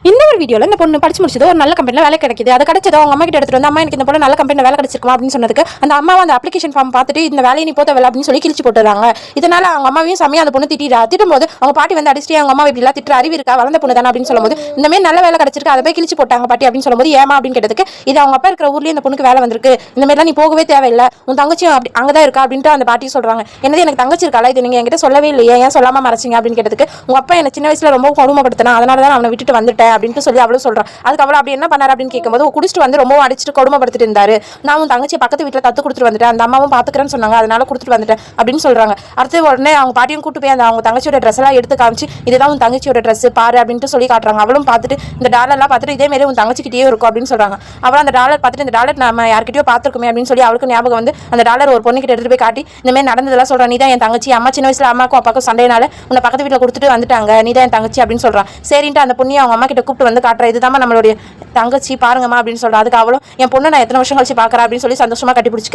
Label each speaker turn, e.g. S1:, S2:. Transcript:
S1: இந்த ஒரு வீடியோல இந்த பொண்ணு படிச்சு முடிச்சது ஒரு நல்ல கம்பெனில வேலை கிடைக்குது. அது கிடைச்சதோ அவங்க அம்மா கிட்ட எடுத்துட்டு வந்து, அம்மா எனக்கு இந்த பொண்ணு நல்ல கம்பெனில வேலை கிடைச்சிருக்குமா அப்படின்னு சொன்னதுக்கு அந்த அம்மா அந்த அப்ளிகேஷன் ஃபார்ம் பார்த்துட்டு இந்த வேலையை நீ போத்த வேலை அப்படின்னு சொல்லி கிழிச்சு போட்டுறாங்க. இதனால அவங்க அம்மாவையும் சமயம் அந்த பொண்ணு திட்டும்போது அவங்க பாட்டி வந்து அடிச்சுட்டு அவங்க அம்மா இப்படி எல்லாம் திட்டுற அறிவு இருக்கா, வளர்ந்த பொண்ணு தானே அப்படின்னு சொல்லும்போது இந்த மாதிரி நல்ல வேலை கிடைச்சிருக்கு அதை போய் கிழிச்சு போட்டாங்க பாட்டி அப்படின்னு சொல்லும்போது ஏமா அப்படின்னு கேட்டதுக்கு இது அவங்க அப்பா இருக்கிற ஊர்லயே இந்த பொண்ணுக்கு வேலை வந்திருக்கு, இந்த மாதிரிலாம் நீ போகவே தேவையில்லை, உன் தங்கச்சியும் அப்படி அங்கதான் இருக்கா அப்படின்ட்டு அந்த பாட்டி சொல்றாங்க. என்னது எனக்கு தங்கச்சி இருக்காளா, இது நீங்க என்கிட்ட சொல்லவே இல்லையே, ஏன் சொல்லாம மறைச்சிங்க அப்படின்னு கேட்டதுக்கு உங்க அப்பா என்ன சின்ன வயசுல ரொம்ப கொடுமைப்படுத்தினா அதனாலதான் அவனை விட்டுட்டு வந்துட்டேன் அப்படின்னு சொல்லி அவளும் சொல்றான். அதுக்கு அவள அப்படி என்ன பண்ணாரு அப்படின்னு கேட்கும்போது குடிச்சிட்டு வந்து ரொம்ப அடிச்சுட்டு கொடுமைப்படுத்திட்டு இருந்தாரு, நான் உன் தங்கச்சி பக்கத்து வீட்டில் தத்து கொடுத்துட்டு வந்துட்டேன், அந்த அம்மாவும் பாத்துக்கிறேன்னு சொன்னாங்க அதனால கொடுத்துட்டு வந்துட்டேன் அப்படின்னு சொல்றாங்க. அடுத்து உடனே அவங்க பாட்டியும் கூட்டு போய் அந்த அவங்க தங்கச்சியோட ட்ரெஸ் எல்லாம் எடுத்து காமிச்சு இதுதான் உன் தங்கச்சியோட ட்ரெஸ் பாரு அப்படின்ட்டு சொல்லி காட்டுறாங்க. அவளும் பார்த்துட்டு இந்த டாலர் எல்லாம் பார்த்துட்டு இதே மாதிரி உன் தங்கச்சிக்கிட்டே இருக்கும் அப்படின்னு சொல்றாங்க. அவள் அந்த டாலர் பார்த்துட்டு இந்த டாலர் நம்ம யார்கிட்டயோ பார்த்துருக்குமே அப்படின்னு சொல்லி அவளுக்கு ஞாபகம் வந்து அந்த டாலர் ஒரு பொண்ணுக்கிட்ட எடுத்து போய் காட்டி இந்த மாதிரி நடந்ததெல்லாம் சொல்றான், நீ தான் என் தங்கச்சி, அம்மா சின்ன வயசுல அம்மாக்கும் அப்பாக்கும் சண்டையினால உன்னை பக்கத்து வீட்டில் கொடுத்துட்டு வந்துட்டாங்க, நீ தான் என் தங்கச்சி அப்படின்னு சொல்றான். சரின்ட்டு அந்த பொண்ணு அவங்க அம்மா கிட்ட கூப்பிட்டு வந்து காட்டுற இதுதான் நம்மளுடைய தங்கச்சி பாருங்கம்மா அப்படின்னு சொல்றா. அதுக்கு அவளும் என் பொண்ணு நான் எத்தனை வருஷம் கழிச்சு பார்க்கறேன் அப்படின்னு சொல்லி சந்தோஷமா கட்டி பிடிச்சிக்க